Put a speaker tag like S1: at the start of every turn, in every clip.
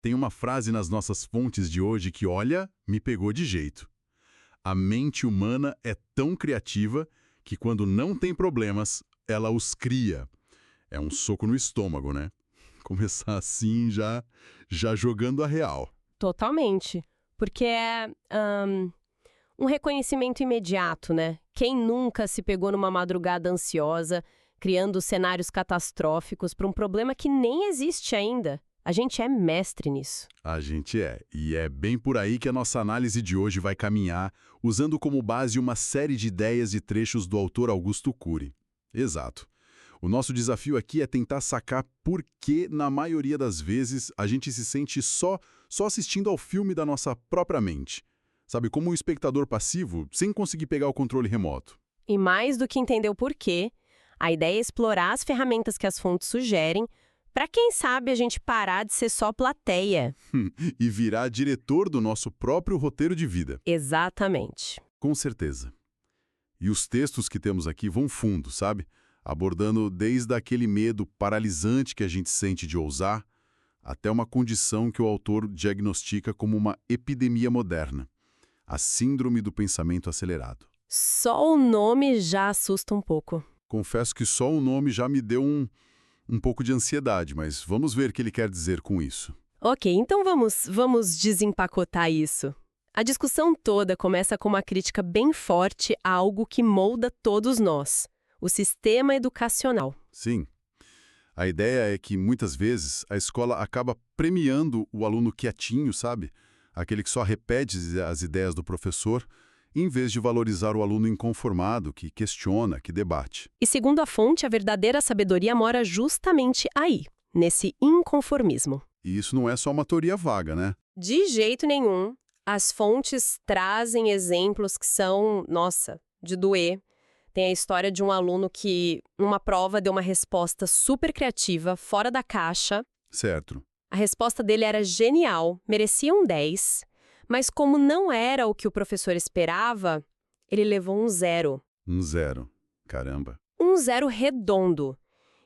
S1: Tem uma frase nas nossas fontes de hoje que, olha, me pegou de jeito. A mente humana é tão criativa que quando não tem problemas, ela os cria. É um soco no estômago, né? Começar assim já jogando a real.
S2: Totalmente. Porque é um reconhecimento imediato, né? Quem nunca se pegou numa madrugada ansiosa, criando cenários catastróficos para um problema que nem existe ainda? A gente é mestre nisso.
S1: A gente é. E é bem por aí que a nossa análise de hoje vai caminhar, usando como base uma série de ideias e trechos do autor Augusto Cury. Exato. O nosso desafio aqui é tentar sacar por que, na maioria das vezes, a gente se sente só assistindo ao filme da nossa própria mente. Sabe, como um espectador passivo, sem conseguir pegar o controle remoto.
S2: E mais do que entender o porquê, a ideia é explorar as ferramentas que as fontes sugerem para, quem sabe, a gente parar de ser só plateia.
S1: E virar diretor do nosso próprio roteiro de vida.
S2: Exatamente.
S1: Com certeza. E os textos que temos aqui vão fundo, sabe? Abordando desde aquele medo paralisante que a gente sente de ousar, até uma condição que o autor diagnostica como uma epidemia moderna, a síndrome do pensamento acelerado.
S2: Só o nome já assusta um pouco.
S1: Confesso que só o nome já me deu um pouco de ansiedade, mas vamos ver o que ele quer dizer com isso.
S2: Ok, então vamos desempacotar isso. A discussão toda começa com uma crítica bem forte a algo que molda todos nós, o sistema educacional.
S1: Sim. A ideia é que, muitas vezes, a escola acaba premiando o aluno quietinho, sabe? Aquele que só repete as ideias do professor, em vez de valorizar o aluno inconformado, que questiona, que debate.
S2: E segundo a fonte, a verdadeira sabedoria mora justamente aí, nesse inconformismo.
S1: E isso não é só uma teoria vaga, né?
S2: De jeito nenhum. As fontes trazem exemplos que são, nossa, de doer. Tem a história de um aluno que, numa prova, deu uma resposta super criativa, fora da caixa.
S1: Certo.
S2: A resposta dele era genial, merecia um 10, mas como não era o que o professor esperava, ele levou um 0.
S1: Um 0. Caramba.
S2: Um 0 redondo.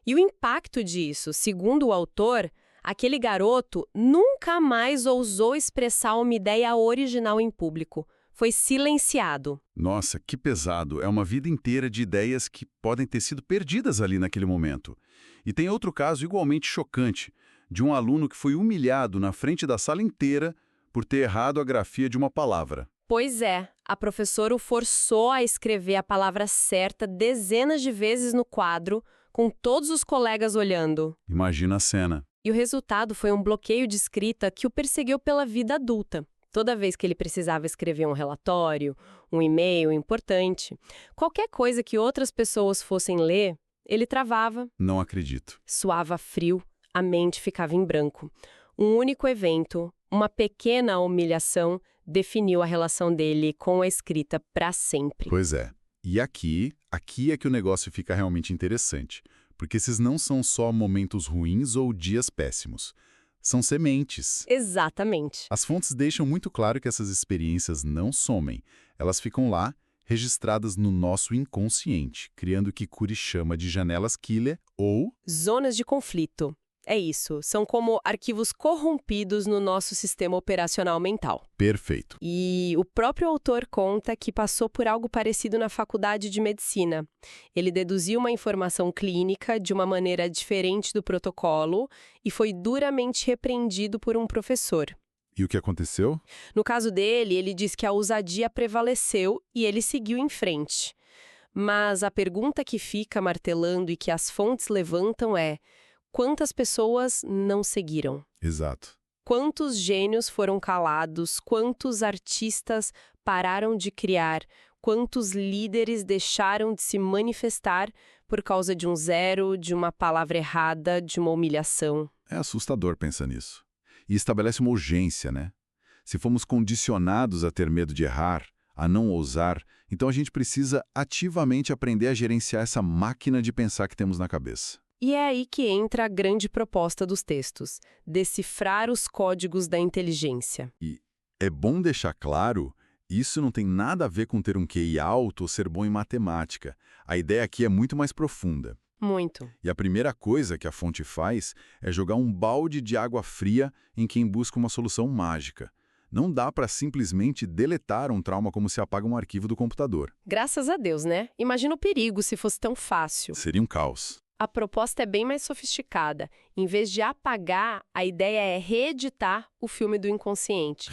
S2: E o impacto disso, segundo o autor, aquele garoto nunca mais ousou expressar uma ideia original em público. Foi silenciado.
S1: Nossa, que pesado. É uma vida inteira de ideias que podem ter sido perdidas ali naquele momento. E tem outro caso igualmente chocante, de um aluno que foi humilhado na frente da sala inteira por ter errado a grafia de uma palavra.
S2: Pois é, a professora o forçou a escrever a palavra certa dezenas de vezes no quadro, com todos os colegas olhando.
S1: Imagina a cena.
S2: E o resultado foi um bloqueio de escrita que o perseguiu pela vida adulta. Toda vez que ele precisava escrever um relatório, um e-mail importante, qualquer coisa que outras pessoas fossem ler, ele travava.
S1: Não acredito.
S2: Suava frio, a mente ficava em branco. Um único evento, uma pequena humilhação, definiu a relação dele com a escrita para sempre.
S1: Pois é. E aqui é que o negócio fica realmente interessante, porque esses não são só momentos ruins ou dias péssimos. São sementes.
S2: Exatamente.
S1: As fontes deixam muito claro que essas experiências não somem. Elas ficam lá, registradas no nosso inconsciente, criando o que Cury chama de janelas killer ou
S2: zonas de conflito. É isso, são como arquivos corrompidos no nosso sistema operacional mental.
S1: Perfeito.
S2: E o próprio autor conta que passou por algo parecido na faculdade de medicina. Ele deduziu uma informação clínica de uma maneira diferente do protocolo e foi duramente repreendido por um professor.
S1: E o que aconteceu?
S2: No caso dele, ele diz que a ousadia prevaleceu e ele seguiu em frente. Mas a pergunta que fica martelando e que as fontes levantam é: quantas pessoas não seguiram?
S1: Exato.
S2: Quantos gênios foram calados? Quantos artistas pararam de criar? Quantos líderes deixaram de se manifestar por causa de um 0, de uma palavra errada, de uma humilhação?
S1: É assustador pensar nisso. E estabelece uma urgência, né? Se fomos condicionados a ter medo de errar, a não ousar, então a gente precisa ativamente aprender a gerenciar essa máquina de pensar que temos na cabeça.
S2: E é aí que entra a grande proposta dos textos: decifrar os códigos da inteligência.
S1: E é bom deixar claro, isso não tem nada a ver com ter um QI alto ou ser bom em matemática. A ideia aqui é muito mais profunda.
S2: Muito.
S1: E a primeira coisa que a fonte faz é jogar um balde de água fria em quem busca uma solução mágica. Não dá para simplesmente deletar um trauma como se apaga um arquivo do computador.
S2: Graças a Deus, né? Imagina o perigo se fosse tão fácil.
S1: Seria um caos.
S2: A proposta é bem mais sofisticada. Em vez de apagar, a ideia é reeditar o filme do inconsciente.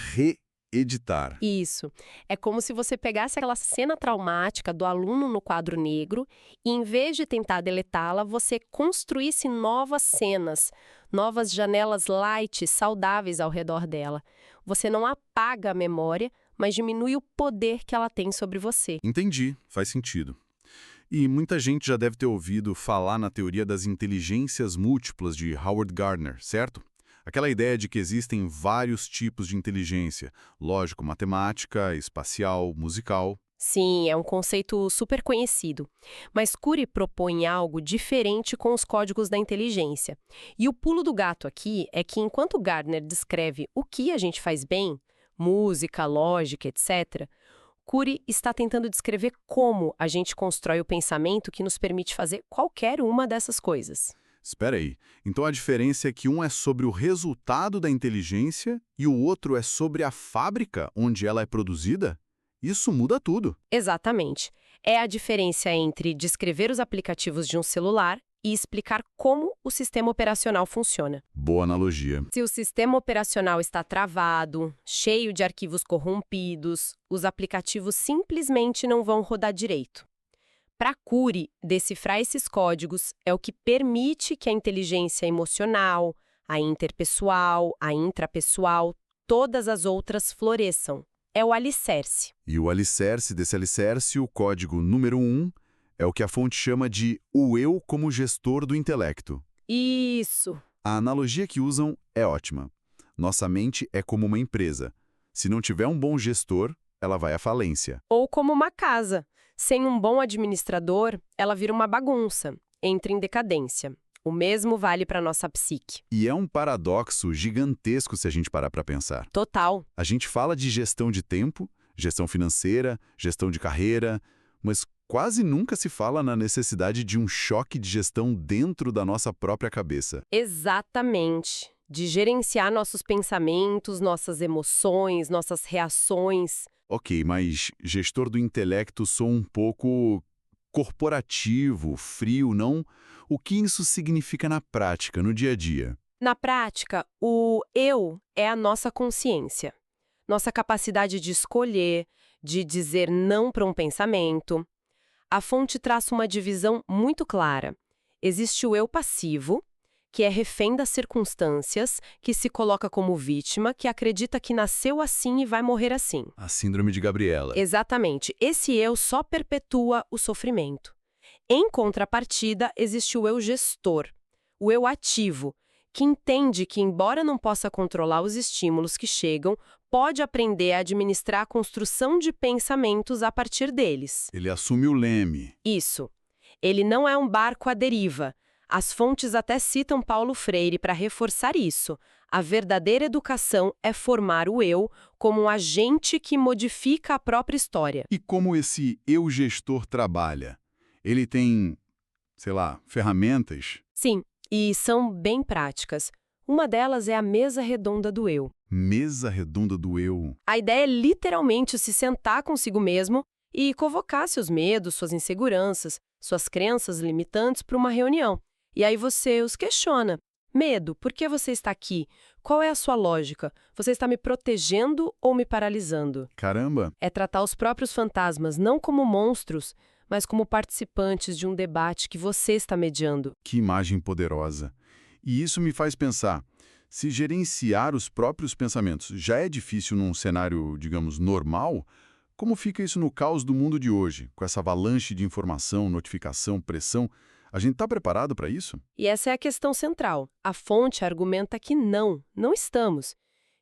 S1: Reeditar.
S2: Isso. É como se você pegasse aquela cena traumática do aluno no quadro negro e, em vez de tentar deletá-la, você construísse novas cenas, novas janelas light, saudáveis ao redor dela. Você não apaga a memória, mas diminui o poder que ela tem sobre você.
S1: Entendi, faz sentido. E muita gente já deve ter ouvido falar na teoria das inteligências múltiplas de Howard Gardner, certo? Aquela ideia de que existem vários tipos de inteligência, lógico, matemática, espacial, musical.
S2: Sim, é um conceito super conhecido. Mas Cury propõe algo diferente com os códigos da inteligência. E o pulo do gato aqui é que enquanto Gardner descreve o que a gente faz bem, música, lógica, etc., Cury está tentando descrever como a gente constrói o pensamento que nos permite fazer qualquer uma dessas coisas.
S1: Espera aí, então a diferença é que um é sobre o resultado da inteligência e o outro é sobre a fábrica onde ela é produzida? Isso muda tudo.
S2: Exatamente. É a diferença entre descrever os aplicativos de um celular e explicar como o sistema operacional funciona.
S1: Boa analogia.
S2: Se o sistema operacional está travado, cheio de arquivos corrompidos, os aplicativos simplesmente não vão rodar direito. Para Cury, decifrar esses códigos é o que permite que a inteligência emocional, a interpessoal, a intrapessoal, todas as outras floresçam. É o alicerce.
S1: E o alicerce desse alicerce, o código número 1, é o que a fonte chama de o eu como gestor do intelecto.
S2: Isso!
S1: A analogia que usam é ótima. Nossa mente é como uma empresa. Se não tiver um bom gestor, ela vai à falência.
S2: Ou como uma casa. Sem um bom administrador, ela vira uma bagunça, entra em decadência. O mesmo vale para nossa psique.
S1: E é um paradoxo gigantesco se a gente parar para pensar.
S2: Total.
S1: A gente fala de gestão de tempo, gestão financeira, gestão de carreira, mas quase nunca se fala na necessidade de um choque de gestão dentro da nossa própria cabeça.
S2: Exatamente. De gerenciar nossos pensamentos, nossas emoções, nossas reações.
S1: Ok, mas gestor do intelecto soa um pouco corporativo, frio, não? O que isso significa na prática, no dia a dia?
S2: Na prática, o eu é a nossa consciência. Nossa capacidade de escolher, de dizer não para um pensamento. A fonte traça uma divisão muito clara. Existe o eu passivo, que é refém das circunstâncias, que se coloca como vítima, que acredita que nasceu assim e vai morrer assim.
S1: A síndrome de Gabriela.
S2: Exatamente. Esse eu só perpetua o sofrimento. Em contrapartida, existe o eu gestor, o eu ativo, que entende que, embora não possa controlar os estímulos que chegam, pode aprender a administrar a construção de pensamentos a partir deles.
S1: Ele assume o leme.
S2: Isso. Ele não é um barco à deriva. As fontes até citam Paulo Freire para reforçar isso. A verdadeira educação é formar o eu como um agente que modifica a própria história.
S1: E como esse eu gestor trabalha? Ele tem, sei lá, ferramentas?
S2: Sim, e são bem práticas. Uma delas é a mesa redonda do eu.
S1: Mesa redonda do eu.
S2: A ideia é literalmente se sentar consigo mesmo e convocar seus medos, suas inseguranças, suas crenças limitantes para uma reunião. E aí você os questiona. Medo, por que você está aqui? Qual é a sua lógica? Você está me protegendo ou me paralisando?
S1: Caramba!
S2: É tratar os próprios fantasmas não como monstros, mas como participantes de um debate que você está mediando.
S1: Que imagem poderosa! E isso me faz pensar, se gerenciar os próprios pensamentos já é difícil num cenário, digamos, normal, como fica isso no caos do mundo de hoje, com essa avalanche de informação, notificação, pressão? A gente está preparado para isso?
S2: E essa é a questão central. A fonte argumenta que não estamos.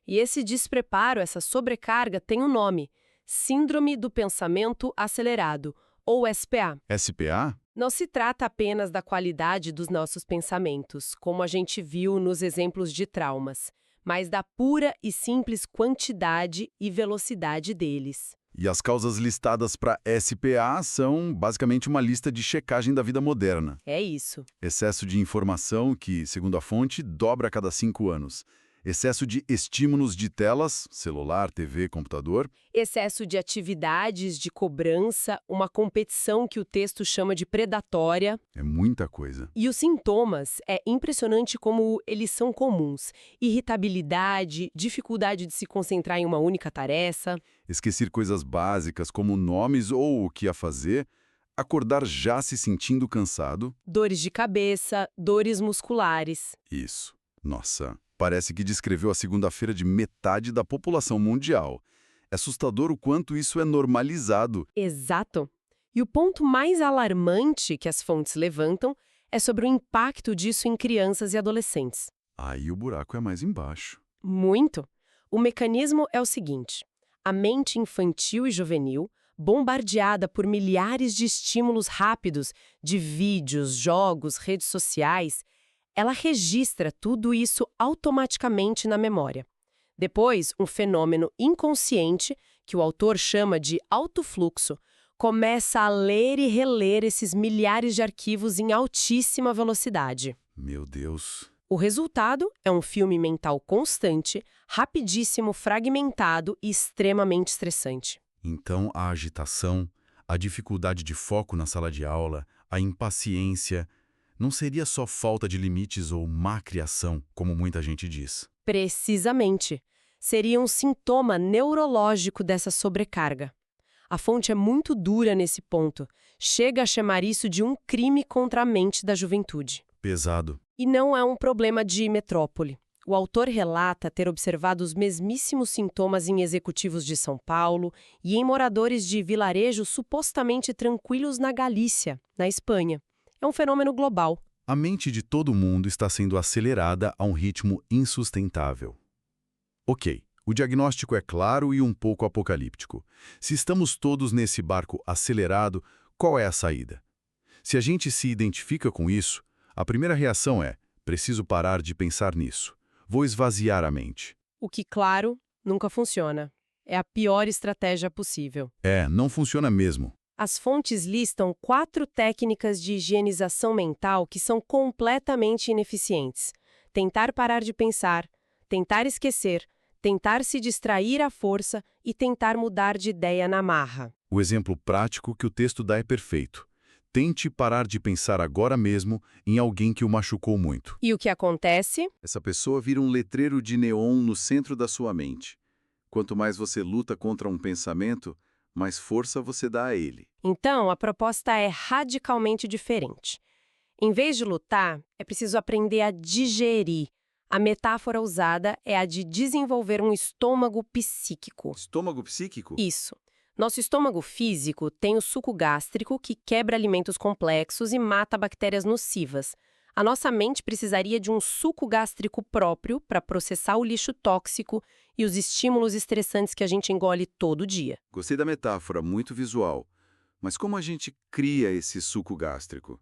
S2: E esse despreparo, essa sobrecarga tem um nome: Síndrome do Pensamento Acelerado, ou SPA.
S1: SPA?
S2: Não se trata apenas da qualidade dos nossos pensamentos, como a gente viu nos exemplos de traumas, mas da pura e simples quantidade e velocidade deles.
S1: E as causas listadas para SPA são basicamente uma lista de checagem da vida moderna.
S2: É isso.
S1: Excesso de informação que, segundo a fonte, dobra a cada 5 anos. Excesso de estímulos de telas, celular, TV, computador.
S2: Excesso de atividades de cobrança, uma competição que o texto chama de predatória.
S1: É muita coisa.
S2: E os sintomas, é impressionante como eles são comuns. Irritabilidade, dificuldade de se concentrar em uma única tarefa.
S1: Esquecer coisas básicas como nomes ou o que a fazer. Acordar já se sentindo cansado.
S2: Dores de cabeça, dores musculares.
S1: Isso. Nossa, parece que descreveu a segunda-feira de metade da população mundial. É assustador o quanto isso é normalizado.
S2: Exato. E o ponto mais alarmante que as fontes levantam é sobre o impacto disso em crianças e adolescentes.
S1: Aí o buraco é mais embaixo.
S2: Muito. O mecanismo é o seguinte: a mente infantil e juvenil, bombardeada por milhares de estímulos rápidos, de vídeos, jogos, redes sociais, ela registra tudo isso automaticamente na memória. Depois, um fenômeno inconsciente, que o autor chama de autofluxo, começa a ler e reler esses milhares de arquivos em altíssima velocidade.
S1: Meu Deus.
S2: O resultado é um filme mental constante, rapidíssimo, fragmentado e extremamente estressante.
S1: Então, a agitação, a dificuldade de foco na sala de aula, a impaciência, não seria só falta de limites ou má criação, como muita gente diz.
S2: Precisamente. Seria um sintoma neurológico dessa sobrecarga. A fonte é muito dura nesse ponto. Chega a chamar isso de um crime contra a mente da juventude.
S1: Pesado.
S2: E não é um problema de metrópole. O autor relata ter observado os mesmíssimos sintomas em executivos de São Paulo e em moradores de vilarejos supostamente tranquilos na Galícia, na Espanha. É um fenômeno global.
S1: A mente de todo mundo está sendo acelerada a um ritmo insustentável. Ok, o diagnóstico é claro e um pouco apocalíptico. Se estamos todos nesse barco acelerado, qual é a saída? Se a gente se identifica com isso, a primeira reação é: preciso parar de pensar nisso. Vou esvaziar a mente.
S2: O que, claro, nunca funciona. É a pior estratégia possível.
S1: Não funciona mesmo.
S2: As fontes listam 4 técnicas de higienização mental que são completamente ineficientes. Tentar parar de pensar, tentar esquecer, tentar se distrair à força e tentar mudar de ideia na marra.
S1: O exemplo prático que o texto dá é perfeito. Tente parar de pensar agora mesmo em alguém que o machucou muito.
S2: E o que acontece?
S1: Essa pessoa vira um letreiro de neon no centro da sua mente. Quanto mais você luta contra um pensamento, mais força você dá a ele.
S2: Então, a proposta é radicalmente diferente. Em vez de lutar, é preciso aprender a digerir. A metáfora usada é a de desenvolver um estômago psíquico.
S1: Estômago psíquico?
S2: Isso. Nosso estômago físico tem o suco gástrico que quebra alimentos complexos e mata bactérias nocivas. A nossa mente precisaria de um suco gástrico próprio para processar o lixo tóxico e os estímulos estressantes que a gente engole todo dia.
S1: Gostei da metáfora, muito visual. Mas como a gente cria esse suco gástrico?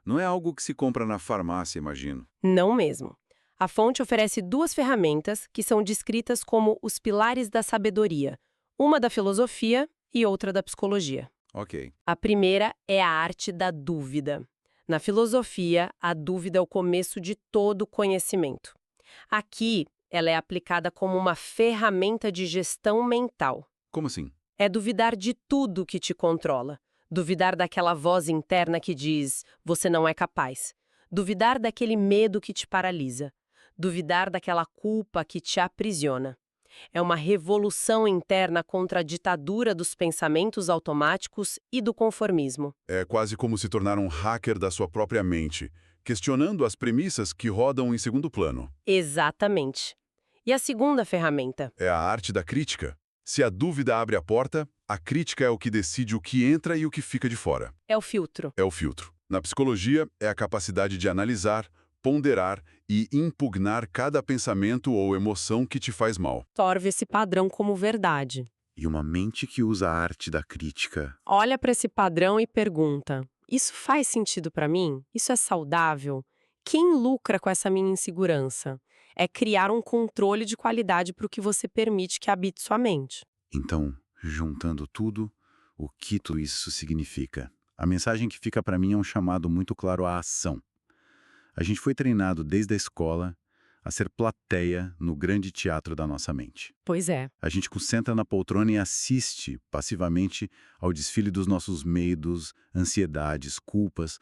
S1: Não é algo que se compra na farmácia, imagino.
S2: Não mesmo. A fonte oferece 2 ferramentas que são descritas como os pilares da sabedoria, uma da filosofia e outra da psicologia.
S1: Ok.
S2: A primeira é a arte da dúvida. Na filosofia, a dúvida é o começo de todo conhecimento. Aqui, ela é aplicada como uma ferramenta de gestão mental.
S1: Como assim?
S2: É duvidar de tudo que te controla. Duvidar daquela voz interna que diz, você não é capaz. Duvidar daquele medo que te paralisa. Duvidar daquela culpa que te aprisiona. É uma revolução interna contra a ditadura dos pensamentos automáticos e do conformismo.
S1: É quase como se tornar um hacker da sua própria mente, questionando as premissas que rodam em segundo plano.
S2: Exatamente. E a segunda ferramenta?
S1: É a arte da crítica. Se a dúvida abre a porta, a crítica é o que decide o que entra e o que fica de fora.
S2: É o filtro.
S1: É o filtro. Na psicologia, é a capacidade de analisar, ponderar e impugnar cada pensamento ou emoção que te faz mal.
S2: Torve esse padrão como verdade.
S1: E uma mente que usa a arte da crítica.
S2: Olha para esse padrão e pergunta: isso faz sentido para mim? Isso é saudável? Quem lucra com essa minha insegurança? É criar um controle de qualidade para o que você permite que habite sua mente.
S1: Então,
S3: Juntando tudo, o que tudo isso significa? A mensagem que fica para mim é um chamado muito claro à ação. A gente foi treinado desde a escola a ser plateia no grande teatro da nossa mente.
S2: Pois é.
S3: A gente concentra na poltrona e assiste passivamente ao desfile dos nossos medos, ansiedades, culpas,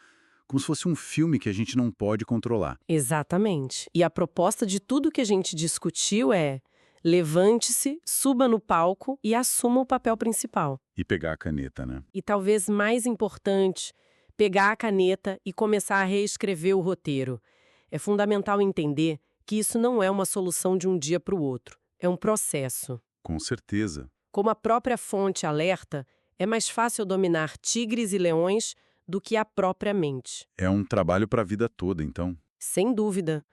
S3: como se fosse um filme que a gente não pode controlar.
S2: Exatamente. E a proposta de tudo que a gente discutiu é: levante-se, suba no palco e assuma o papel principal.
S3: E pegar a caneta, né?
S2: E talvez mais importante, pegar a caneta e começar a reescrever o roteiro. É fundamental entender que isso não é uma solução de um dia para o outro. É um processo.
S3: Com certeza.
S2: Como a própria fonte alerta, é mais fácil dominar tigres e leões do que a própria mente.
S3: É um trabalho para a vida toda, então.
S2: Sem dúvida.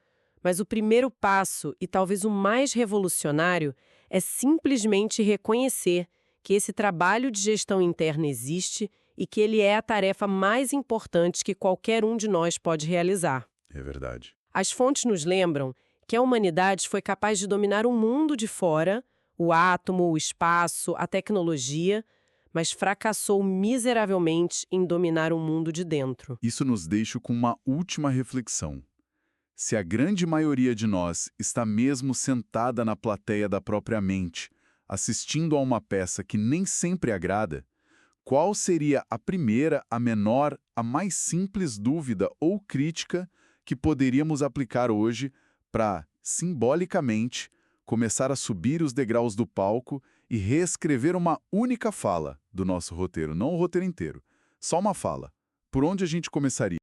S2: Mas o primeiro passo, e talvez o mais revolucionário, é simplesmente reconhecer que esse trabalho de gestão interna existe e que ele é a tarefa mais importante que qualquer um de nós pode realizar.
S3: É verdade.
S2: As fontes nos lembram que a humanidade foi capaz de dominar o mundo de fora, o átomo, o espaço, a tecnologia, mas fracassou miseravelmente em dominar o mundo de dentro.
S1: Isso nos deixa com uma última reflexão. Se a grande maioria de nós está mesmo sentada na plateia da própria mente, assistindo a uma peça que nem sempre agrada, qual seria a primeira, a menor, a mais simples dúvida ou crítica que poderíamos aplicar hoje para, simbolicamente, começar a subir os degraus do palco e reescrever uma única fala do nosso roteiro, não o roteiro inteiro, só uma fala? Por onde a gente começaria?